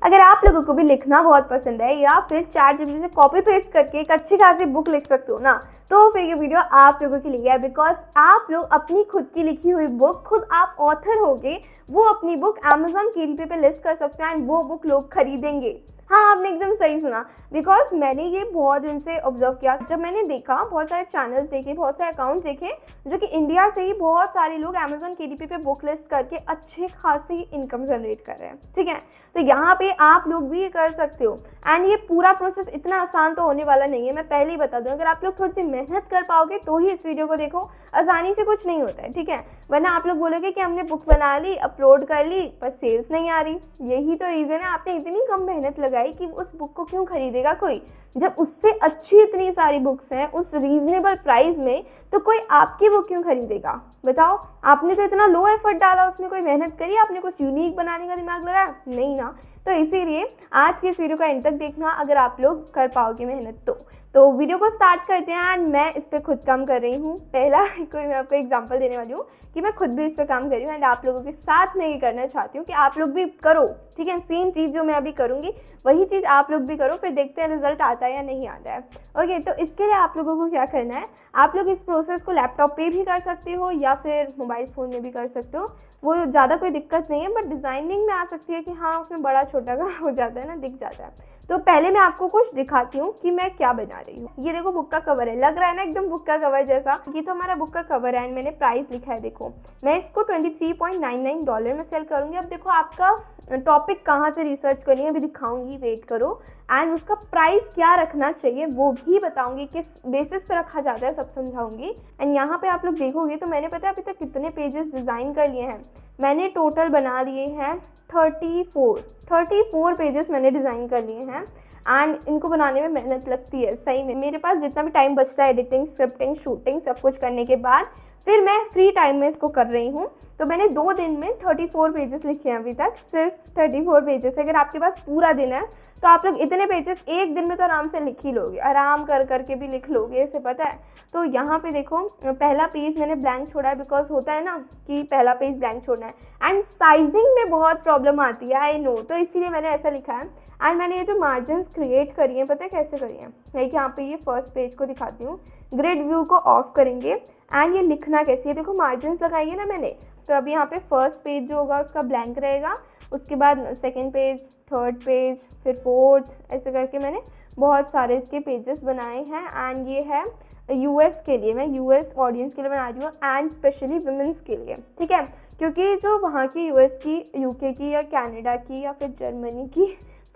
अगर आप लोगों को भी लिखना बहुत पसंद है या फिर ChatGPT से कॉपी पेस्ट करके एक अच्छी खासी बुक लिख सकते हो ना, तो फिर ये वीडियो आप लोगों के लिए है। बिकॉज आप लोग अपनी खुद की लिखी हुई बुक, खुद आप ऑथर होगे, वो अपनी बुक Amazon KDP पे लिस्ट कर सकते हैं एंड वो बुक लोग खरीदेंगे। हाँ, आपने एकदम सही सुना। बिकॉज मैंने ये बहुत दिन से ऑब्जर्व किया। जब मैंने देखा, बहुत सारे चैनल्स देखे, बहुत सारे अकाउंट्स देखे जो कि इंडिया से ही बहुत सारे लोग Amazon KDP पे बुक लिस्ट करके अच्छे खासी इनकम जनरेट कर रहे हैं। ठीक है, तो यहाँ पे आप लोग भी ये कर सकते हो। एंड ये पूरा प्रोसेस इतना आसान तो होने वाला नहीं है, मैं पहले ही बता दूं। अगर आप लोग थोड़ी सी मेहनत कर पाओगे तो ही इस वीडियो को देखो, आसानी से कुछ नहीं होता है। ठीक है, वरना आप लोग बोलोगे कि हमने बुक बना ली, अपलोड कर ली, पर सेल्स नहीं आ रही। यही तो रीज़न है, आपने इतनी कम मेहनत लगाई कि उस बुक को क्यों खरीदेगा कोई, जब उससे अच्छी इतनी सारी बुक्स हैं उस रीजनेबल प्राइस में, तो कोई आपकी बुक क्यों खरीदेगा बताओ। आपने तो इतना लो एफर्ट डाला, उसमें कोई मेहनत करी, आपने कुछ यूनिक बनाने का दिमाग लगाया नहीं ना। तो इसीलिए आज की इस वीडियो का एंड तक देखना, अगर आप लोग कर पाओगे मेहनत तो वीडियो को स्टार्ट करते हैं। एंड मैं इस पर खुद काम कर रही हूँ। पहला कोई मैं आपको एग्जांपल देने वाली हूँ कि मैं खुद भी इस पर काम कर रही हूँ एंड आप लोगों के साथ में ये करना चाहती हूँ कि आप लोग भी करो। ठीक है, सेम चीज़ जो मैं अभी करूँगी वही चीज़ आप लोग भी करो, फिर देखते हैं रिजल्ट आता है या नहीं आता है। ओके, तो इसके लिए आप लोगों को क्या करना है, आप लोग इस प्रोसेस को लैपटॉप पे भी कर सकते हो या फिर मोबाइल फ़ोन में भी कर सकते हो। वो ज़्यादा कोई दिक्कत नहीं है, बट डिज़ाइनिंग में आ सकती है कि हाँ उसमें बड़ा छोटा का हो जाता है ना, दिख जाता है। तो पहले मैं आपको कुछ दिखाती हूँ कि मैं क्या बना रही हूँ। ये देखो बुक का कवर है, लग रहा है ना एकदम बुक का कवर जैसा। ये तो हमारा बुक का कवर है एंड मैंने प्राइस लिखा है। देखो, मैं इसको $23.99 में सेल करूँगी। अब देखो आपका टॉपिक कहाँ से रिसर्च करनी है अभी दिखाऊंगी, वेट करो। एंड उसका प्राइस क्या रखना चाहिए वो भी बताऊंगी, किस बेसिस पे रखा जाता है सब समझाऊंगी। एंड यहाँ पे आप लोग देखोगे तो मैंने पता है अभी तक कितने पेजेस डिज़ाइन कर लिए हैं। मैंने टोटल बना लिए हैं 34 पेजेस मैंने डिज़ाइन कर लिए हैं। एंड इनको बनाने में मेहनत लगती है सही में। मेरे पास जितना भी टाइम बचता है एडिटिंग, स्क्रिप्टिंग, शूटिंग सब कुछ करने के बाद, फिर मैं फ्री टाइम में इसको कर रही हूँ। तो मैंने 2 दिन में 34 पेजेस लिखे हैं अभी तक, सिर्फ 34 पेजेस। अगर आपके पास पूरा दिन है तो आप लोग इतने पेजेस एक दिन में तो आराम से लिख ही लोगे, आराम कर करके भी लिख लोगे, इसे पता है। तो यहाँ पे देखो, पहला पेज मैंने ब्लैंक छोड़ा है, बिकॉज होता है ना कि पहला पेज ब्लैंक छोड़ना है एंड साइजिंग में बहुत प्रॉब्लम आती है, आई नो, तो इसीलिए मैंने ऐसा लिखा है। एंड मैंने ये जो मार्जिन्स क्रिएट करी हैं, पता है कैसे करी हैं, लाइक यहाँ पे ये फर्स्ट पेज को दिखाती हूँ। ग्रिड व्यू को ऑफ करेंगे एंड ये लिखना कैसे है, देखो मार्जिन्स लगाई है ना मैंने। तो अभी यहाँ पे फर्स्ट पेज जो होगा उसका ब्लैंक रहेगा, उसके बाद सेकंड पेज, थर्ड पेज, फिर फोर्थ, ऐसे करके मैंने बहुत सारे इसके पेजेस बनाए हैं। एंड ये है यूएस के लिए, मैं यूएस ऑडियंस के लिए बना रही हूँ एंड स्पेशली वुमेंस के लिए। ठीक है, क्योंकि जो वहाँ की यूएस की, यूके की या कनाडा की या फिर जर्मनी की,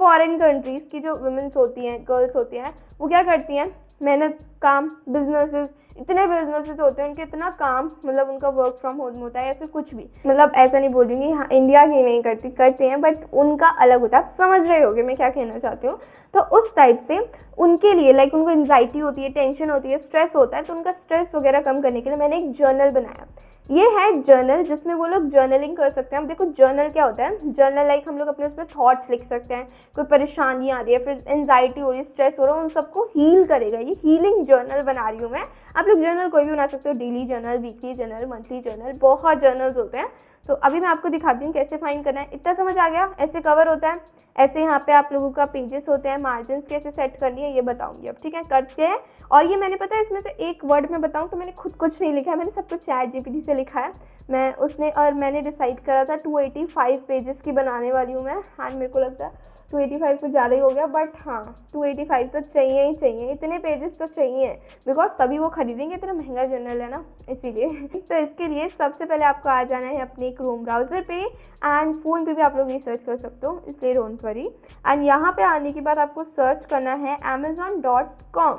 फॉरेन कंट्रीज़ की जो वुमेंस होती हैं, गर्ल्स होती हैं, वो क्या करती हैं, मेहनत, काम, बिजनेसेस, इतने बिजनेसेस होते हैं उनके, इतना काम, मतलब उनका वर्क फ्रॉम होम होता है या फिर कुछ भी, मतलब ऐसा नहीं बोल रही हाँ इंडिया की नहीं करते हैं, बट उनका अलग होता है। आप समझ रहे होगे मैं क्या कहना चाहती हूँ। तो उस टाइप से उनके लिए, लाइक उनको एंजाइटी होती है, टेंशन होती है, स्ट्रेस होता है, तो उनका स्ट्रेस वगैरह कम करने के लिए मैंने एक जर्नल बनाया। ये है जर्नल, जिसमें वो लोग जर्नलिंग कर सकते हैं। अब देखो जर्नल क्या होता है, जर्नल लाइक हम लोग अपने उसमें थॉट्स लिख सकते हैं, कोई परेशानी आ रही है, फिर एंजाइटी हो रही है, स्ट्रेस हो रहा है, उन सबको हील करेगा। ये हीलिंग जर्नल बना रही हूँ मैं। आप लोग जर्नल कोई भी बना सकते हो, daily journal, weekly journal, monthly journal, बहुत जर्नल्स होते हैं। तो अभी मैं आपको दिखाती हूँ कैसे फाइंड करना है। इतना समझ आ गया, ऐसे कवर होता है, ऐसे यहाँ पे आप लोगों का पेजेस होते हैं, मार्जिन्स कैसे सेट करनी है ये बताऊंगी अब। ठीक है, करते हैं। और ये मैंने पता है इसमें से एक वर्ड में बताऊं तो मैंने खुद कुछ नहीं लिखा है, मैंने सब कुछ ChatGPT से लिखा है। मैंने डिसाइड करा था 285 पेजेस की बनाने वाली हूँ मैं। एंड मेरे को लगता है 285 कुछ ज़्यादा ही हो गया, बट हाँ 285 तो चाहिए ही चाहिए, इतने पेजेस तो चाहिए, बिकॉज तभी वो खरीदेंगे, इतना महंगा जर्नल है ना, इसीलिए। तो इसके लिए सबसे पहले आपको आ जाना है अपने क्रोम ब्राउज़र पे, एंड फ़ोन पे भी आप लोग रिसर्च कर सकते हो, इसलिए डोंट वरी। एंड यहाँ पे आने के बाद आपको सर्च करना है amazon.com।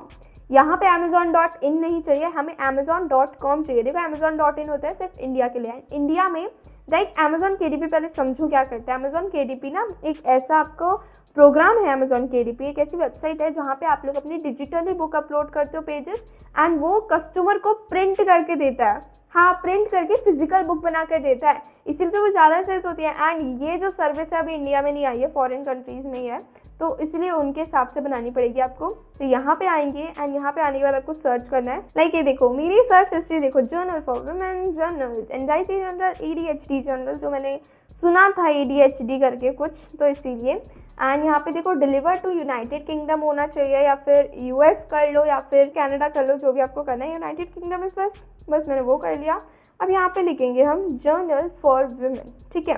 यहाँ पे amazon.in नहीं चाहिए, हमें amazon.com चाहिए। देखो amazon.in होता है सिर्फ इंडिया के लिए। इंडिया में लाइक Amazon KDP, पहले समझो क्या करता है। Amazon KDP ना एक ऐसा आपको प्रोग्राम है। Amazon KDP एक ऐसी वेबसाइट है जहाँ पे आप लोग अपनी डिजिटली बुक अपलोड करते हो, पेजेस, एंड वो कस्टमर को प्रिंट करके देता है। हाँ, प्रिंट करके फिजिकल बुक बना कर देता है, इसीलिए तो वो ज़्यादा सेल्स होती है। एंड ये जो सर्विस है अभी इंडिया में नहीं आई है, फॉरेन कंट्रीज़ में ही है, तो इसलिए उनके हिसाब से बनानी पड़ेगी आपको। तो यहाँ पे आएंगे एंड यहाँ पे आने के बाद आपको सर्च करना है। लाइक ये देखो मेरी सर्च हिस्ट्री देखो, journal for women, journal, anxiety journal, ADHD journal, जो मैंने सुना था ADHD करके कुछ, तो इसीलिए। एंड यहाँ पे देखो डिलीवर टू यूनाइटेड किंगडम होना चाहिए, या फिर यूएस कर लो या फिर कनाडा कर लो, जो भी आपको करना है। यूनाइटेड किंगडम इस बस मैंने वो कर लिया। अब यहाँ पे लिखेंगे हम जर्नल फॉर वुमेन, ठीक है।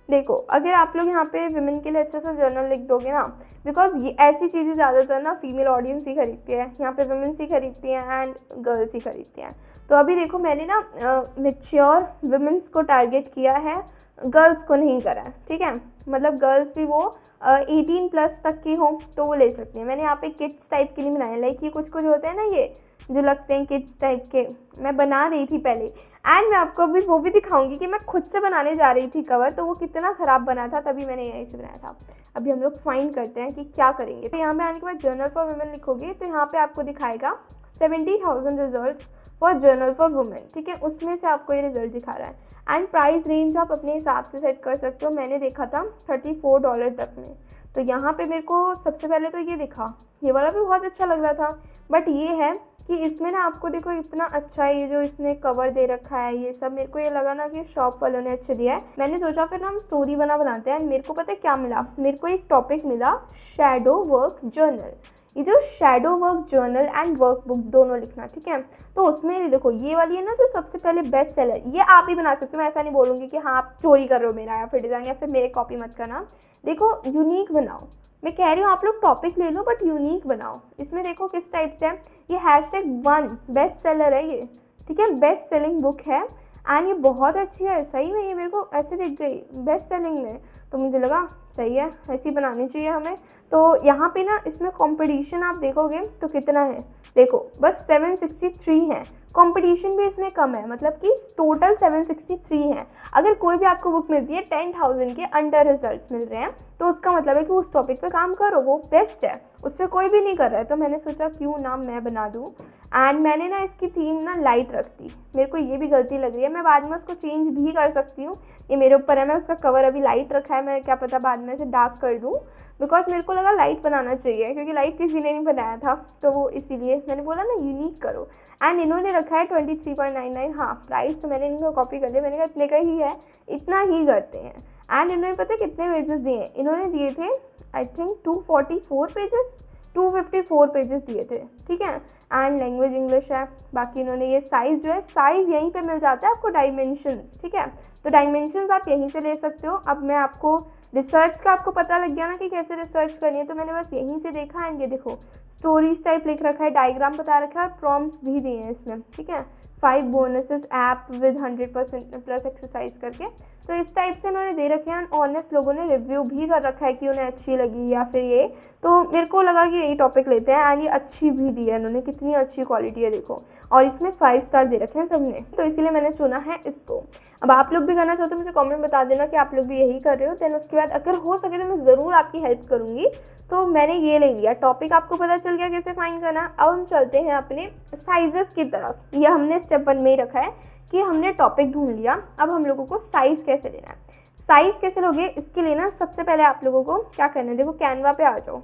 देखो अगर आप लोग यहाँ पे वुमेन के लिए अच्छा सा जर्नल लिख दोगे ना, बिकॉज ये ऐसी चीज़ें ज़्यादातर ना फीमेल ऑडियंस ही खरीदती है, यहाँ पे वुमेन्स ही खरीदती हैं एंड गर्ल्स ही खरीदती हैं। तो अभी देखो मैंने ना मेच्योर वुमेन्स को टारगेट किया है, गर्ल्स को नहीं करा है, ठीक है। मतलब गर्ल्स भी वो 18+ तक की हो तो वो ले सकती हैं। मैंने यहाँ पे किड्स टाइप की नहीं बनाया, लाइक ये कुछ कुछ होते हैं ना ये जो लगते हैं किड्स टाइप के, मैं बना रही थी पहले। एंड मैं आपको अभी वो भी दिखाऊंगी कि मैं खुद से बनाने जा रही थी कवर, तो वो कितना ख़राब बना था, तभी मैंने यहीं से बनाया था। अभी हम लोग फाइंड करते हैं कि क्या करेंगे। तो यहाँ पे आने के बाद जर्नल फॉर वुमेन लिखोगे तो यहाँ पे आपको दिखाएगा 70,000 results for journal for women, ठीक है। उसमें से आपको ये रिजल्ट दिखा रहा है। एंड प्राइस रेंज आप अपने हिसाब से सेट कर सकते हो। मैंने देखा था $34 तक में। तो यहाँ पे मेरे को सबसे पहले तो ये दिखा, ये वाला भी बहुत अच्छा लग रहा था, बट ये है कि इसमें ना आपको देखो इतना अच्छा ये जो इसने कवर दे रखा है, ये सब मेरे को ये लगा ना कि शॉप वालों ने अच्छे दिया है। मैंने सोचा फिर ना हम स्टोरी बनाते हैं। मेरे को पता है क्या मिला, मेरे को एक टॉपिक मिला शैडो वर्क जर्नल। ये जो shadow work journal and workbook दोनों लिखना, ठीक है। तो उसमें देखो ये वाली है ना जो सबसे पहले बेस्ट सेलर, ये आप ही बना सकते हो। मैं ऐसा नहीं बोलूँगी कि हाँ आप चोरी कर रहे हो मेरा या फिर डिज़ाइन, या फिर मेरे कॉपी मत करना। देखो यूनिक बनाओ, मैं कह रही हूँ आप लोग टॉपिक ले लो बट यूनिक बनाओ। इसमें देखो किस टाइप से है, ये #1 बेस्ट सेलर है ये, ठीक है, बेस्ट सेलिंग बुक है। एंड ये बहुत अच्छी है सही में, ये मेरे को ऐसे दिख गई बेस्ट सेलिंग में, तो मुझे लगा सही है, ऐसी बनानी चाहिए हमें। तो यहाँ पे ना इसमें कंपटीशन आप देखोगे तो कितना है, देखो बस 763 है। कंपटीशन भी इसमें कम है, मतलब कि टोटल 763 है। अगर कोई भी आपको बुक मिलती है 10,000 के अंडर रिजल्ट्स मिल रहे हैं, तो उसका मतलब है कि उस टॉपिक पे काम करो, वो बेस्ट है, उस पर कोई भी नहीं कर रहा है। तो मैंने सोचा क्यों ना मैं बना दूँ। एंड मैंने ना इसकी थीम ना लाइट रख दी, मेरे को ये भी गलती लग रही है, मैं बाद में उसको चेंज भी कर सकती हूँ, ये मेरे ऊपर है। मैं उसका कवर अभी लाइट रखा है, मैं क्या पता बाद में इसे डार्क कर दूँ, बिकॉज मेरे को लगा लाइट बनाना चाहिए, क्योंकि लाइट किसी ने नहीं बनाया था, तो वो इसीलिए मैंने बोला ना यूनिक करो। एंड इन्होंने रखा है 23.99। हाँ प्राइस तो मैंने इनको कॉपी कर लिया, मैंने कहा इतने का ही है, इतना ही करते हैं। एंड इन्होंने पता है कितने पेजेस दिए हैं, इन्होंने दिए थे आई थिंक 244 पेजेस, 254 पेजेस दिए थे, ठीक है। एंड लैंग्वेज इंग्लिश है। बाकी इन्होंने ये साइज़ जो है, साइज़ यहीं पे मिल जाता है आपको, डायमेंशंस, ठीक है। तो डायमेंशंस आप यहीं से ले सकते हो। अब मैं आपको रिसर्च का आपको पता लग गया ना कि कैसे रिसर्च करनी है, तो मैंने बस यहीं से देखा है। ये देखो स्टोरीज टाइप लिख रखा है, डायग्राम बता रखा है और प्रॉम्प्ट्स भी दिए हैं इसमें, ठीक है। 5 bonuses app with 100% plus exercise करके, तो इस टाइप से इन्होंने दे रखे हैं। ऑनेस्ट लोगों ने रिव्यू भी कर रखा है कि उन्हें अच्छी लगी या फिर ये, तो मेरे को लगा कि यही टॉपिक लेते हैं। एंड ये अच्छी भी दी है इन्होंने, कितनी अच्छी क्वालिटी है देखो, और इसमें 5 स्टार दे रखे हैं सबने, तो इसीलिए मैंने चुना है इसको। अब आप लोग भी करना चाहते हो मुझे कमेंट बता देना कि आप लोग भी यही कर रहे हो। देन उसके बाद अगर हो सके तो मैं ज़रूर आपकी हेल्प करूँगी। तो मैंने ये ले लिया, टॉपिक आपको पता चल गया कैसे फाइंड करना। अब हम चलते हैं अपने साइजेस की तरफ। ये हमने स्टेप 1 में ही रखा है कि हमने टॉपिक ढूंढ लिया, अब हम लोगों को साइज़ कैसे लेना है। साइज़ कैसे लोगे, इसके लिए ना सबसे पहले आप लोगों को क्या करना है, देखो कैनवा पे आ जाओ,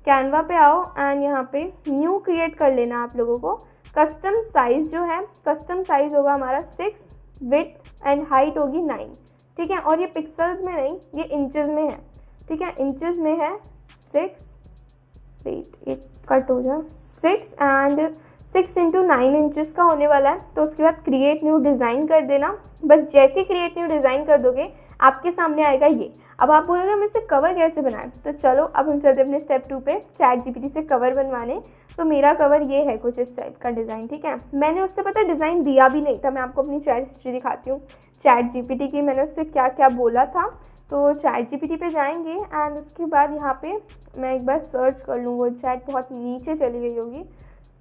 कैनवा पे आओ एंड यहाँ पे न्यू क्रिएट कर लेना आप लोगों को। कस्टम साइज़ जो है, कस्टम साइज़ होगा हमारा 6, विड्थ एंड हाइट होगी 9, ठीक है। और ये पिक्सल्स में नहीं, ये इंचज़ में है, ठीक है, इंचज़ में है 6, वेट एक कट हो जाए, 6 एंड 6 इंटू 9 इंचज़ का होने वाला है। तो उसके बाद क्रिएट न्यू डिज़ाइन कर देना। बस जैसे क्रिएट न्यू डिज़ाइन कर दोगे आपके सामने आएगा ये। अब आप बोलोगे हम इससे कवर कैसे बनाएं, तो चलो अब हम चलते अपने स्टेप 2 पे, चैट जीपीटी से कवर बनवाने। तो मेरा कवर ये है कुछ इस टाइप का डिज़ाइन, ठीक है। मैंने उससे पता डिज़ाइन दिया भी नहीं था, मैं आपको अपनी चैट हिस्ट्री दिखाती हूँ चैट जीपीटी की, मैंने उससे क्या क्या बोला था। तो चैट जीपीटी पे जाएंगे एंड उसके बाद यहाँ पे मैं एक बार सर्च कर लूँ, वो चैट बहुत नीचे चली गई होगी,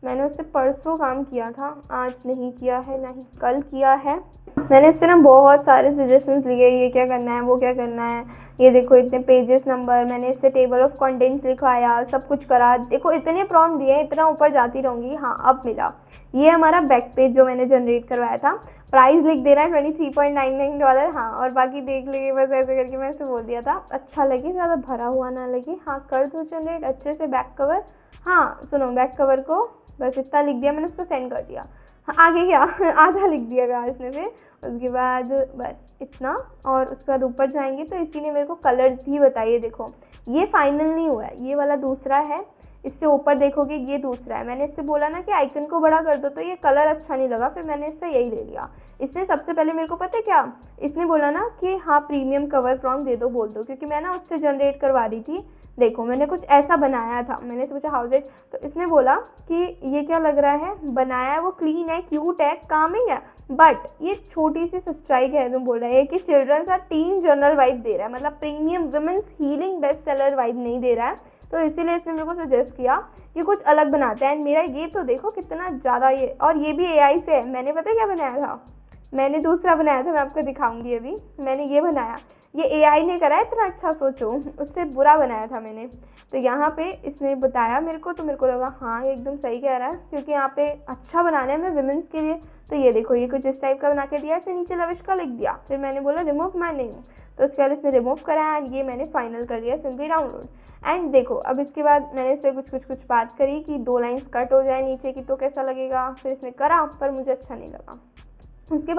मैंने उससे परसों काम किया था, आज नहीं किया है, ना ही कल किया है। मैंने इससे ना बहुत सारे सजेशंस लिए, ये क्या करना है, वो क्या करना है, ये देखो इतने पेजेस नंबर, मैंने इससे टेबल ऑफ कंटेंट्स लिखवाया, सब कुछ करा, देखो इतने प्रॉम्प्ट दिए, इतना ऊपर जाती रहूँगी। हाँ अब मिला, ये हमारा बैक पेज जो मैंने जनरेट करवाया था। प्राइस लिख दे रहा है $23.99। हाँ और बाकी देख लेंगे, बस ऐसे करके मैं इसे बोल दिया था, अच्छा लगे, ज़्यादा भरा हुआ ना लगे। हाँ कर दो जनरेट अच्छे से बैक कवर। हाँ सुनो, बैक कवर को बस इतना लिख दिया मैंने, उसको सेंड कर दिया। हाँ, आगे क्या आधा लिख दिया था इसने फिर। उसके बाद बस इतना, और उसके बाद ऊपर जाएंगे तो इसी ने मेरे को कलर्स भी बताइए। देखो ये फाइनल नहीं हुआ है, ये वाला दूसरा है, इससे ऊपर देखोगे ये दूसरा है। मैंने इससे बोला ना कि आइकन को बड़ा कर दो, तो ये कलर अच्छा नहीं लगा, फिर मैंने इससे यही ले लिया। इसने सबसे पहले मेरे को पता है क्या, इसने बोला ना कि हाँ प्रीमियम कवर प्रॉम्प्ट दे दो, बोल दो, क्योंकि मैं ना उससे जनरेट करवा रही थी। देखो मैंने कुछ ऐसा बनाया था, मैंने इससे पूछा हाउस इट, तो इसने बोला कि ये क्या लग रहा है, बनाया है वो क्लीन है, क्यूट है, कामिंग है, बट ये छोटी सी सच्चाई कह दूँ बोल रहा है कि चिल्ड्रंस और टीन जर्नल वाइब दे रहा है, मतलब premium women's healing best seller vibe नहीं दे रहा है। तो इसीलिए इसने मेरे को सजेस्ट किया कि कुछ अलग बनाते हैं। एंड मेरा ये तो देखो कितना ज़्यादा, ये और ये भी एआई से है। मैंने पता है क्या बनाया था, मैंने दूसरा बनाया था, मैं आपको दिखाऊंगी अभी। मैंने ये बनाया, ये एआई ने करा है, इतना अच्छा सोचो, उससे बुरा बनाया था मैंने। तो यहाँ पे इसने बताया मेरे को, तो मेरे को लगा हाँ ये एकदम सही कह रहा है, क्योंकि यहाँ पे अच्छा बनाना है मैं विमेंस के लिए। तो ये देखो ये कुछ इस टाइप का बना के दिया, इसने नीचे लविश का लिख दिया, फिर मैंने बोला रिमूव माय नेम, तो उसके बाद इसने रिमूव करा एंड ये मैंने फाइनल कर लिया सिंपली डाउनलोड। एंड देखो अब इसके बाद मैंने इससे कुछ बात करी कि 2 लाइन्स कट हो जाए नीचे की तो कैसा लगेगा, फिर इसने करा पर मुझे अच्छा नहीं लगा। उसके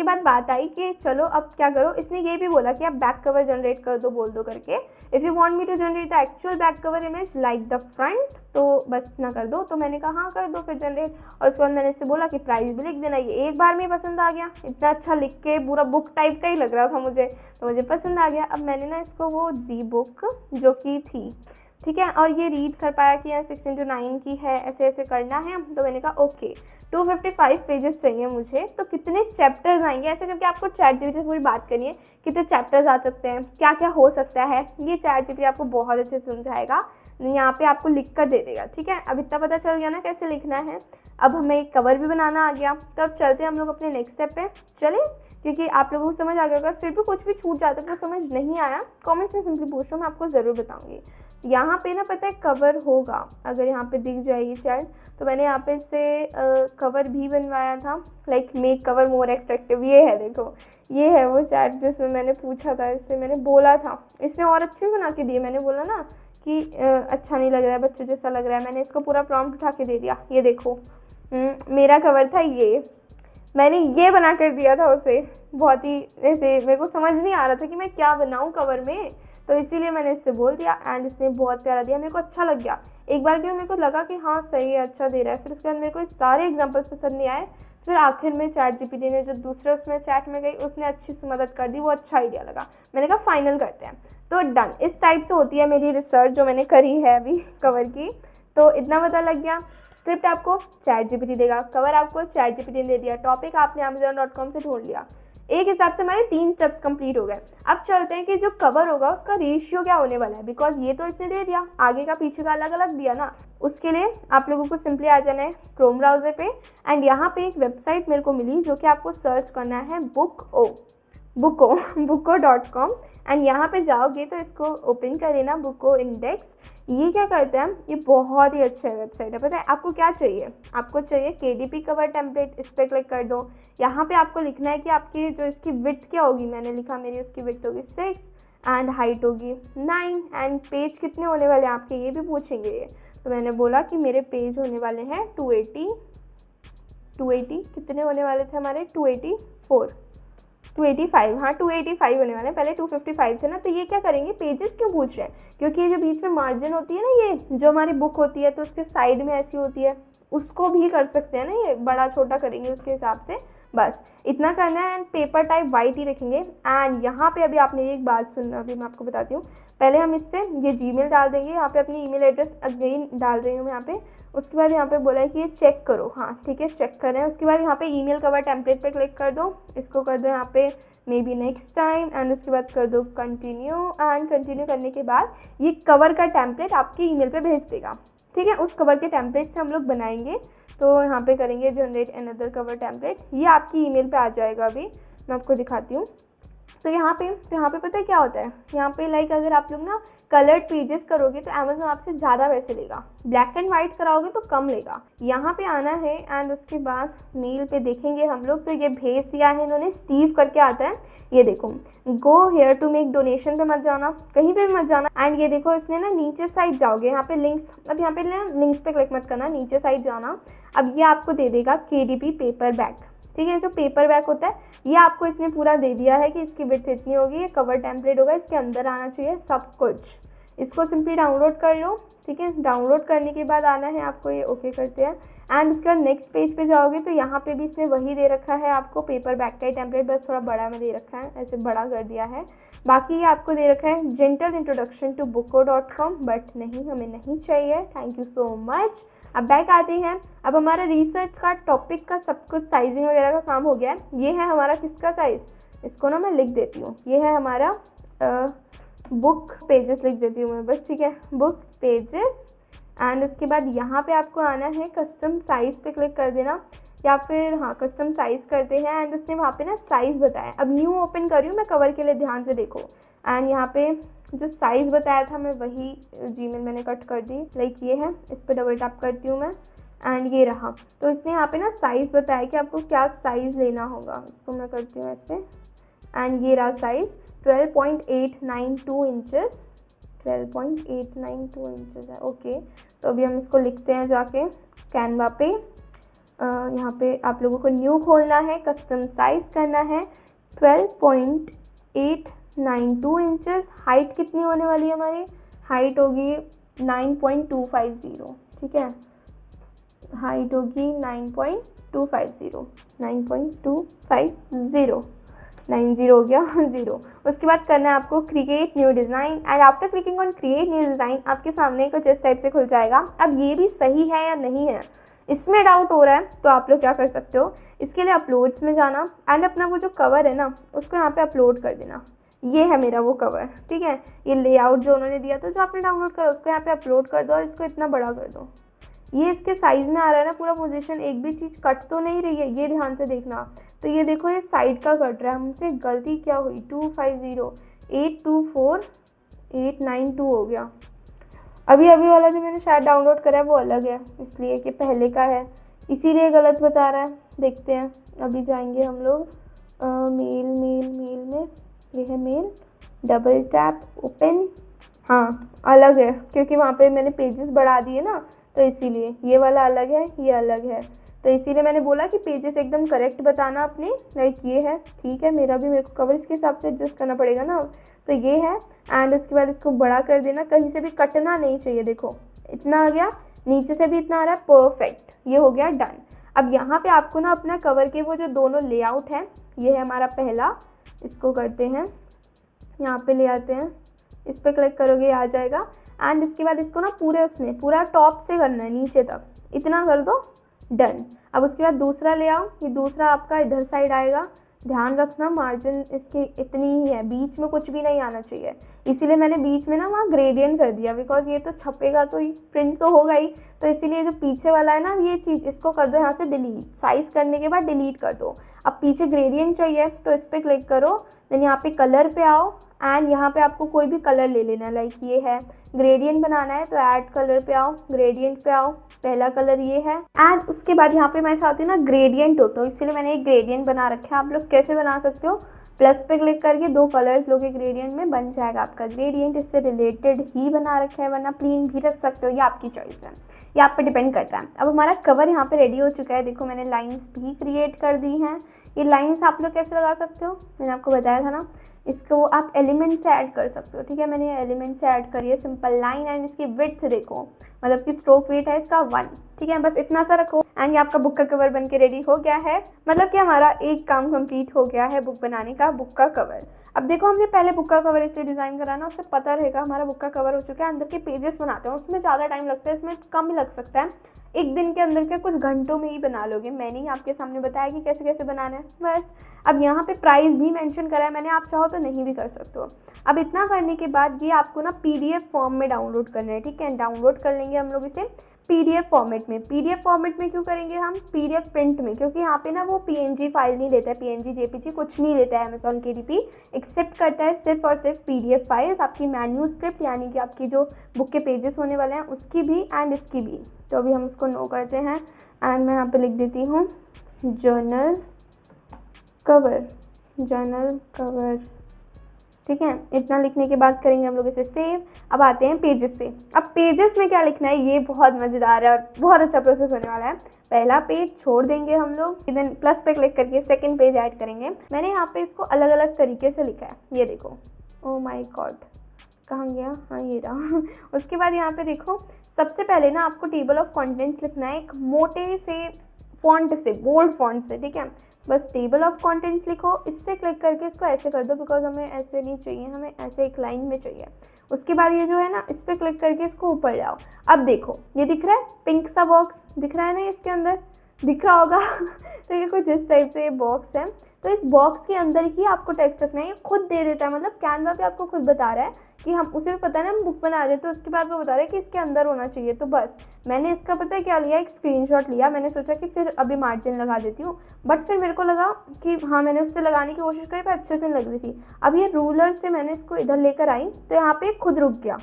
बाद बात आई कि चलो अब क्या करो। इसने ये भी बोला कि आप बैक कवर जनरेट कर दो, बोल दो करके, if you want me to generate the actual back cover image like the front, तो बस इतना कर दो। तो मैंने कहा हाँ कर दो फिर जनरेट। और उसके बाद मैंने इससे बोला कि प्राइस भी लिख देना। ये एक बार में ही पसंद आ गया, इतना अच्छा लिख के पूरा बुक टाइप का ही लग रहा था मुझे, तो मुझे पसंद आ गया। अब मैंने ना इसको वो दी बुक जो कि थी, ठीक है, और ये रीड कर पाया कि यहाँ 6x9 की है, ऐसे ऐसे करना है। तो मैंने कहा ओके 255 पेजेस चाहिए मुझे, तो कितने चैप्टर्स आएंगे, ऐसे करके आपको चैटजीपीटी से पूरी बात करनी है, कितने चैप्टर्स आ सकते हैं, क्या क्या हो सकता है, ये चैटजीपीटी आपको बहुत अच्छे से समझाएगा, यहाँ पे आपको लिख कर दे देगा। ठीक है, अब इतना पता चल गया ना कैसे लिखना है। अब हमें एक कवर भी बनाना आ गया, तो अब चलते हैं हम लोग अपने नेक्स्ट स्टेप पे। चलें, क्योंकि आप लोगों को समझ आ गया, अगर फिर भी कुछ भी छूट जाता है, कुछ समझ नहीं आया, कमेंट्स में सिंपली पूछो, मैं आपको ज़रूर बताऊंगी। यहाँ पे ना पता है कवर होगा, अगर यहाँ पे दिख जाएगी चैट, तो मैंने यहाँ पे से कवर भी बनवाया था, like make cover more attractive. ये है, देखो ये है वो चैट जिसमें मैंने पूछा था, इससे मैंने बोला था, इसने और अच्छे बना के दिए। मैंने बोला ना कि अच्छा नहीं लग रहा है, बच्चों जैसा लग रहा है, मैंने इसको पूरा प्रॉम्प्ट उठा के दे दिया। ये देखो मेरा कवर था ये, मैंने ये बना कर दिया था उसे, बहुत ही ऐसे मेरे को समझ नहीं आ रहा था कि मैं क्या बनाऊं कवर में, तो इसीलिए मैंने इससे बोल दिया एंड इसने बहुत प्यारा दिया, मेरे को अच्छा लग गया। एक बार के मेरे को लगा कि हाँ सही है, अच्छा दे रहा है, फिर उसके बाद मेरे को सारे एग्जांपल्स पसंद नहीं आए, फिर आखिर में चैटजीपीटी ने जो दूसरे उसमें चैट में गई उसने अच्छी सी मदद कर दी, वो अच्छा आइडिया लगा। मैंने कहा फाइनल करते हैं, तो डन। इस टाइप से होती है मेरी रिसर्च जो मैंने करी है अभी कवर की। तो इतना पता लग गया, स्क्रिप्ट आपको चैटजीपीटी देगा, कवर आपको चैटजीपीटी ने दे दिया, टॉपिक आपने amazon.com से ढूंढ लिया। एक हिसाब से हमारे 3 स्टेप्स कंप्लीट हो गए। अब चलते हैं कि जो कवर होगा उसका रेशियो क्या होने वाला है, बिकॉज ये तो इसने दे दिया, आगे का पीछे का अलग अलग दिया ना। उसके लिए आप लोगों को सिंपली आ जाना है क्रोम ब्राउजर पे, एंड यहाँ पे एक वेबसाइट मेरे को मिली जो कि आपको सर्च करना है buko.com, एंड यहाँ पे जाओगे तो इसको ओपन कर लेना, बुको इंडेक्स। ये क्या करता है, ये बहुत ही अच्छा वेबसाइट है। पता है आपको क्या चाहिए, आपको चाहिए KDP कवर टेम्पलेट, इस पर क्लिक कर दो। यहाँ पे आपको लिखना है कि आपकी जो इसकी विड्थ क्या होगी, मैंने लिखा मेरी उसकी विड्थ होगी 6 एंड हाइट होगी 9, एंड पेज कितने होने वाले हैं आपके ये भी पूछेंगे ये। तो मैंने बोला कि मेरे पेज होने वाले हैं 280 कितने होने वाले थे हमारे 285, हाँ 285 होने वाले हैं, पहले 255 थे ना। तो ये क्या करेंगे, पेजेस क्यों पूछ रहे हैं, क्योंकि ये जो बीच में मार्जिन होती है ना, ये जो हमारी बुक होती है तो उसके साइड में ऐसी होती है, उसको भी कर सकते हैं ना, ये बड़ा छोटा करेंगे उसके हिसाब से, बस इतना करना है। एंड पेपर टाइप वाइट ही रखेंगे। एंड यहाँ पे अभी आपने एक बात सुनना, अभी मैं आपको बताती हूँ। पहले हम इससे ये जीमेल डाल देंगे, यहाँ पे अपनी ईमेल एड्रेस अगेन डाल रही हूँ मैं यहाँ पे। उसके बाद यहाँ पे बोला है कि ये चेक करो, हाँ ठीक है चेक करें। उसके बाद यहाँ पे ईमेल कवर टेम्पलेट पे क्लिक कर दो, इसको कर दो यहाँ पे may be next time, and उसके बाद कर दो कंटिन्यू। एंड कंटिन्यू करने के बाद ये कवर का टेम्पलेट आपके ईमेल पे भेज देगा। ठीक है, उस कवर के टेम्पलेट से हम लोग बनाएंगे। तो यहाँ पे करेंगे जनरेट अनदर कवर टेम्पलेट, ये आपकी ईमेल पे आ जाएगा। अभी मैं आपको दिखाती हूँ, तो यहाँ पे पता है क्या होता है, यहाँ पे लाइक अगर आप लोग ना कलर्ड पेजेस करोगे तो अमेजोन आपसे ज़्यादा पैसे लेगा, ब्लैक एंड वाइट कराओगे तो कम लेगा। यहाँ पे आना है एंड उसके बाद मेल पे देखेंगे हम लोग, तो ये भेज दिया है इन्होंने, स्टीव करके आता है, ये देखो, go here to make donation पे मत जाना, कहीं पे भी मत जाना। एंड ये देखो इसने ना नीचे साइड जाओगे, यहाँ पे लिंक्स, अब यहाँ पे ना लिंक्स पे क्लिक मत करना, नीचे साइड जाना। अब ये आपको दे देगा KDP पेपर बैक, ठीक है, जो पेपर बैक होता है ये आपको इसने पूरा दे दिया है कि इसकी विड्थ इतनी होगी, ये कवर टेम्पलेट होगा, इसके अंदर आना चाहिए सब कुछ। इसको सिंपली डाउनलोड कर लो, ठीक है। डाउनलोड करने के बाद आना है आपको, ये ओके करते हैं एंड उसके बाद नेक्स्ट पेज पे जाओगे तो यहाँ पे भी इसने वही दे रखा है आपको, पेपर बैक का ही टेम्पलेट, बस थोड़ा बड़ा में दे रखा है, ऐसे बड़ा कर दिया है। बाकी ये आपको दे रखा है gentle introduction to bookco.com, but नहीं, हमें नहीं चाहिए, थैंक यू सो मच। अब बैक आते हैं, अब हमारा रिसर्च का टॉपिक का सब कुछ साइजिंग वगैरह का काम हो गया है। ये है हमारा किसका साइज़, इसको ना मैं लिख देती हूँ, ये है हमारा बुक पेजेस, लिख देती हूँ मैं बस, ठीक है, बुक पेजेस। एंड उसके बाद यहाँ पे आपको आना है कस्टम साइज़ पे क्लिक कर देना, या फिर हाँ कस्टम साइज़ करते हैं एंड उसने वहाँ पे ना साइज़ बताया। अब न्यू ओपन कर रही हूँ मैं कवर के लिए, ध्यान से देखो। एंड यहाँ पे जो साइज़ बताया था मैं वही जीमेल मैंने कट कर दी, लाइक ये है, इस पर डबल टैप करती हूँ मैं एंड ये रहा। तो इसने यहाँ पे ना साइज़ बताया कि आपको क्या साइज़ लेना होगा, इसको मैं करती हूँ ऐसे एंड ये रहा साइज़ 12.892 इंचेस, 12.892 इंचेस है, ओके। तो अभी हम इसको लिखते हैं जाके कैनवा पे। यहाँ पे आप लोगों को न्यू खोलना है, कस्टम साइज़ करना है 12.892 इंचेस। हाइट कितनी होने वाली है हमारी, हाइट होगी 9.250, ठीक है, हाइट होगी 9.250, 9.250, 90 हो गया 0। उसके बाद करना है आपको create new design and after clicking on create new design आपके सामने कुछ इस टाइप से खुल जाएगा। अब ये भी सही है या नहीं है, इसमें डाउट हो रहा है, तो आप लोग क्या कर सकते हो, इसके लिए अपलोड्स में जाना एंड अपना वो जो कवर है ना उसको यहाँ पे अपलोड कर देना। ये है मेरा वो कवर, ठीक है, ये लेआउट जो उन्होंने दिया था, जो आपने डाउनलोड करा उसको यहाँ पे अपलोड कर दो और इसको इतना बड़ा कर दो। ये इसके साइज़ में आ रहा है ना पूरा पोजीशन, एक भी चीज़ कट तो नहीं रही है, ये ध्यान से देखना। तो ये देखो ये साइड का कट रहा है, हमसे गलती क्या हुई, 250 824 892 हो गया। अभी वाला जो मैंने शायद डाउनलोड करा है वो अलग है, इसलिए कि पहले का है, इसीलिए गलत बता रहा है। देखते हैं, अभी जाएंगे हम लोग मेल में, ये है मेल, डबल टैप ओपन, हाँ अलग है क्योंकि वहाँ पे मैंने पेजेस बढ़ा दिए ना, तो इसीलिए ये वाला अलग है, ये अलग है, तो इसीलिए मैंने बोला कि पेजेस एकदम करेक्ट बताना अपने, लाइक ये है, ठीक है, मेरे को कवर इसके हिसाब से एडजस्ट करना पड़ेगा ना, तो ये है। एंड उसके बाद इसको बड़ा कर देना, कहीं से भी कटना नहीं चाहिए, देखो इतना आ गया, नीचे से भी इतना आ रहा है, परफेक्ट, ये हो गया डन। अब यहाँ पे आपको ना अपना कवर के वो जो दोनों लेआउट है, ये है हमारा पहला, इसको करते हैं, यहाँ पे ले आते हैं, इस पर क्लिक करोगे आ जाएगा। एंड इसके बाद इसको ना पूरे उसमें पूरा टॉप से करना है नीचे तक, इतना कर दो, डन। अब उसके बाद दूसरा ले आओ, ये दूसरा आपका इधर साइड आएगा, ध्यान रखना मार्जिन इसकी इतनी ही है, बीच में कुछ भी नहीं आना चाहिए, इसीलिए मैंने बीच में ना वहाँ ग्रेडियंट कर दिया, बिकॉज ये तो छपेगा तो ही प्रिंट तो होगा ही, तो इसीलिए जो पीछे वाला है ना ये चीज़, इसको कर दो यहाँ से डिलीट, साइज़ करने के बाद डिलीट कर दो। अब पीछे ग्रेडियंट चाहिए तो इस पर क्लिक करो, देन यहाँ पे कलर पे आओ एंड यहाँ पे आपको कोई भी कलर ले लेना है, लाइक ये है, ग्रेडियंट बनाना है तो ऐड कलर पे आओ, ग्रेडियंट पे आओ, पहला कलर ये है। एंड उसके बाद यहाँ पे मैं चाहती हूँ ना ग्रेडियंट हो, तो इसीलिए मैंने एक ग्रेडियंट बना रखा है। आप लोग कैसे बना सकते हो, प्लस पे क्लिक करके दो कलर्स लोगे ग्रेडियंट में, बन जाएगा आपका ग्रेडियंट, इससे रिलेटेड ही बना रखा है, वरना प्लेन भी रख सकते हो, ये आपकी चॉइस है, ये आप पे डिपेंड करता है। अब हमारा कवर यहाँ पे रेडी हो चुका है, देखो मैंने लाइंस भी क्रिएट कर दी हैं। ये लाइंस आप लोग कैसे लगा सकते हो, मैंने आपको बताया था ना, इसको आप एलिमेंट से ऐड कर सकते हो, ठीक है, मैंने एलिमेंट से ऐड करी है सिंपल लाइन। एंड इसकी विड्थ देखो, मतलब कि स्ट्रोक वेट है इसका 1, ठीक है, बस इतना सा रखो एंड ये आपका बुक का कवर बन के रेडी हो गया है। मतलब कि हमारा एक काम कंप्लीट हो गया है बुक बनाने का, बुक का कवर। अब देखो हमने पहले बुक का कवर इसलिए डिज़ाइन करा ना, उससे पता रहेगा हमारा बुक का कवर हो चुका है। अंदर के पेजेस बनाते हैं उसमें ज़्यादा टाइम लगता है, इसमें कम लग सकता है, एक दिन के अंदर के कुछ घंटों में ही बना लोगे। मैंने ही आपके सामने बताया कि कैसे कैसे बनाना है बस। अब यहाँ पे प्राइस भी मेंशन करा है मैंने, आप चाहो तो नहीं भी कर सकते हो। अब इतना करने के बाद ये आपको ना PDF फॉर्म में डाउनलोड करना है, ठीक है, डाउनलोड कर लेंगे हम लोग इसे PDF फॉर्मेट में। PDF फॉर्मेट में क्यों करेंगे हम? PDF प्रिंट में, क्योंकि यहाँ पे ना वो PNG फाइल नहीं लेता है, PNG JPG कुछ नहीं लेता है अमेजोन KDP, एक्सेप्ट करता है सिर्फ और सिर्फ PDF फाइल्स, आपकी मैन्यूस्क्रिप्ट यानी कि आपकी जो बुक के पेजेस होने वाले हैं उसकी भी एंड इसकी भी। तो अभी हम इसको नो करते हैं एंड मैं यहाँ पे लिख देती हूँ जर्नल कवर, जर्नल कवर, ठीक है। इतना लिखने के बाद करेंगे हम लोग इसे सेव। अब आते हैं पेजेस पे। अब पेजेस में क्या लिखना है, ये बहुत मज़ेदार है और बहुत अच्छा प्रोसेस होने वाला है। पहला पेज छोड़ देंगे हम लोग, देन प्लस पे क्लिक करके सेकंड पेज ऐड करेंगे। मैंने यहाँ पे इसको अलग अलग तरीके से लिखा है, ये देखो। ओ माय गॉड, कहाँ गया? हाँ ये रहा। उसके बाद यहाँ पे देखो, सबसे पहले ना आपको टेबल ऑफ कंटेंट्स लिखना है एक मोटे से फॉन्ट से, बोल्ड फॉन्ट से, ठीक है। बस टेबल ऑफ कंटेंट्स लिखो, इससे क्लिक करके इसको ऐसे कर दो, बिकॉज हमें ऐसे नहीं चाहिए, हमें ऐसे एक लाइन में चाहिए। उसके बाद ये जो है ना, इस पर क्लिक करके इसको ऊपर ले आओ। अब देखो ये दिख रहा है, पिंक सा बॉक्स दिख रहा है ना, इसके अंदर दिख रहा होगा। तो ये कुछ इस टाइप से ये बॉक्स है। तो इस बॉक्स के अंदर ही आपको टेक्स्ट रखना है, ये खुद दे देता है, मतलब कैनवा पे आपको खुद बता रहा है कि हम, उसे भी पता है ना हम बुक बना रहे हैं, तो उसके बाद वो बता रहे हैं कि इसके अंदर होना चाहिए। तो बस मैंने इसका पता है क्या लिया, एक स्क्रीनशॉट लिया। मैंने सोचा कि फिर अभी मार्जिन लगा देती हूँ, बट फिर मेरे को लगा कि हाँ मैंने उससे लगाने की कोशिश करी पर अच्छे से लग रही थी। अब ये रूलर से मैंने इसको इधर लेकर आई तो यहाँ पे खुद रुक गया,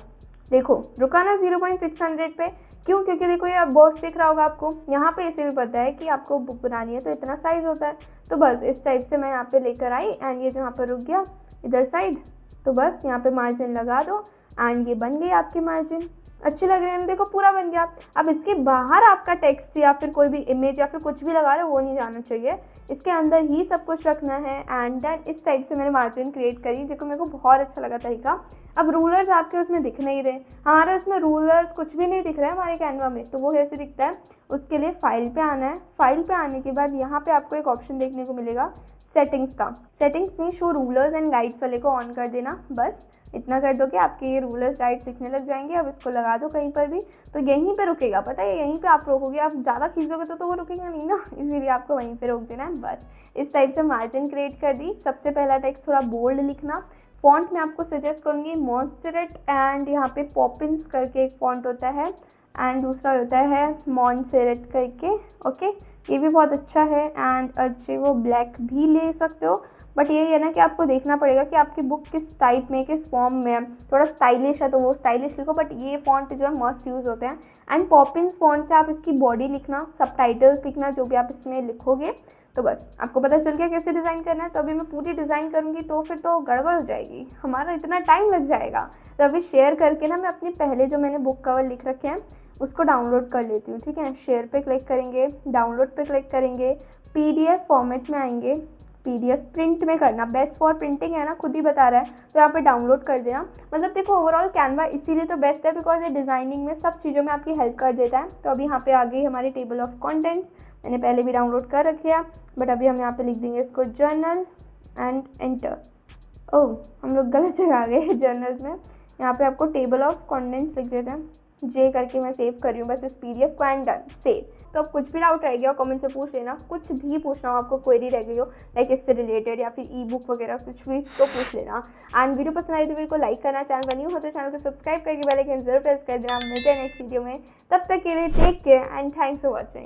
देखो रुका ना 0.600 पे। क्यों? क्योंकि देखो ये बॉक्स दिख रहा होगा आपको, यहाँ पे इसे भी पता है कि आपको बुक बनानी है तो इतना साइज होता है। तो बस इस टाइप से मैं यहाँ पे लेकर आई एंड ये जो यहाँ पर रुक गया इधर साइड, तो बस यहाँ पे मार्जिन लगा दो एंड ये बन गई आपकी मार्जिन। अच्छी लग रही है ना, देखो पूरा बन गया। अब इसके बाहर आपका टेक्स्ट या फिर कोई भी इमेज या फिर कुछ भी लगा रहे हो वो नहीं जाना चाहिए, इसके अंदर ही सब कुछ रखना है। एंड देन इस टाइप से मैंने मार्जिन क्रिएट करी, जो मेरे को बहुत अच्छा लगा तरीका। अब रूलर्स आपके उसमें दिख नहीं रहे, हमारे उसमें रूलर्स कुछ भी नहीं दिख रहा है हमारे कैनवा में, तो वो कैसे दिखता है? उसके लिए फाइल पे आना है। फाइल पे आने के बाद यहाँ पे आपको एक ऑप्शन देखने को मिलेगा सेटिंग्स का। सेटिंग्स में शो रूलर्स एंड गाइड्स वाले को ऑन कर देना, बस इतना कर दो कि आपके ये रूलर्स गाइड्स दिखने लग जाएंगे। अब इसको लगा दो कहीं पर भी, तो यहीं पे रुकेगा, पता है यहीं पे आप रोकोगे। आप ज़्यादा खींच दोगे तो वो रुकेगा नहीं ना, इसीलिए आपको वहीं पे रोक देना है। बस इस टाइप से मार्जिन क्रिएट कर दी। सबसे पहला टेक्स्ट थोड़ा बोल्ड लिखना। फॉन्ट में आपको सजेस्ट करूँगी मॉन्स्टरेट एंड यहाँ पे पॉपिंस करके एक फॉन्ट होता है एंड दूसरा होता है मॉन्सेरेट करके, ओके ये भी बहुत अच्छा है। एंड अच्छे वो ब्लैक भी ले सकते हो, बट ये है ना कि आपको देखना पड़ेगा कि आपकी बुक किस टाइप में, किस फॉर्म में है। थोड़ा स्टाइलिश है तो वो स्टाइलिश लिखो, बट ये फॉन्ट जो है मस्ट यूज़ होते हैं। एंड पॉपिंस फॉन्ट से आप इसकी बॉडी लिखना, सबटाइटल्स लिखना, जो भी आप इसमें लिखोगे। तो बस आपको पता चल गया कैसे डिज़ाइन करना है। तो अभी मैं पूरी डिज़ाइन करूँगी तो फिर तो गड़बड़ हो जाएगी, हमारा इतना टाइम लग जाएगा। तो अभी शेयर करके ना मैं अपने पहले जो मैंने बुक कवर लिख रखे हैं उसको डाउनलोड कर लेती हूँ, ठीक है। शेयर पे क्लिक करेंगे, डाउनलोड पे क्लिक करेंगे, PDF फॉर्मेट में आएंगे, PDF प्रिंट में करना, बेस्ट फॉर प्रिंटिंग है ना, खुद ही बता रहा है, तो यहाँ पे डाउनलोड कर देना। मतलब देखो ओवरऑल कैनवा इसीलिए तो बेस्ट है बिकॉज ये डिज़ाइनिंग में सब चीज़ों में आपकी हेल्प कर देता है। तो अभी यहाँ पे आ गई हमारी टेबल ऑफ कंटेंट्स, मैंने पहले भी डाउनलोड कर रखी है, बट अभी हम यहाँ पे लिख देंगे इसको जर्नल एंड एंटर। ओह हम लोग गलत जगह आ गए जर्नल्स में, यहाँ पे आपको टेबल ऑफ कंटेंट्स लिख देते हैं, जे करके मैं सेव कर रही हूँ बस इस PDF को एंड डन सेव। तो अब कुछ भी डाउट रह गया हो कमेंट से पूछ लेना, कुछ भी पूछना हो आपको, क्वेरी रह गई हो लाइक इससे रिलेटेड या फिर ई-बुक वगैरह कुछ भी तो पूछ लेना। एंड वीडियो पसंद आई तो वीडियो को लाइक करना, चैनल पर न्यू हो तो चैनल को सब्सक्राइब करके बेल आइकन जरूर प्रेस कर देना। मिलते हैं नेक्स्ट वीडियो में, तब तक के लिए take care and thanks for watching.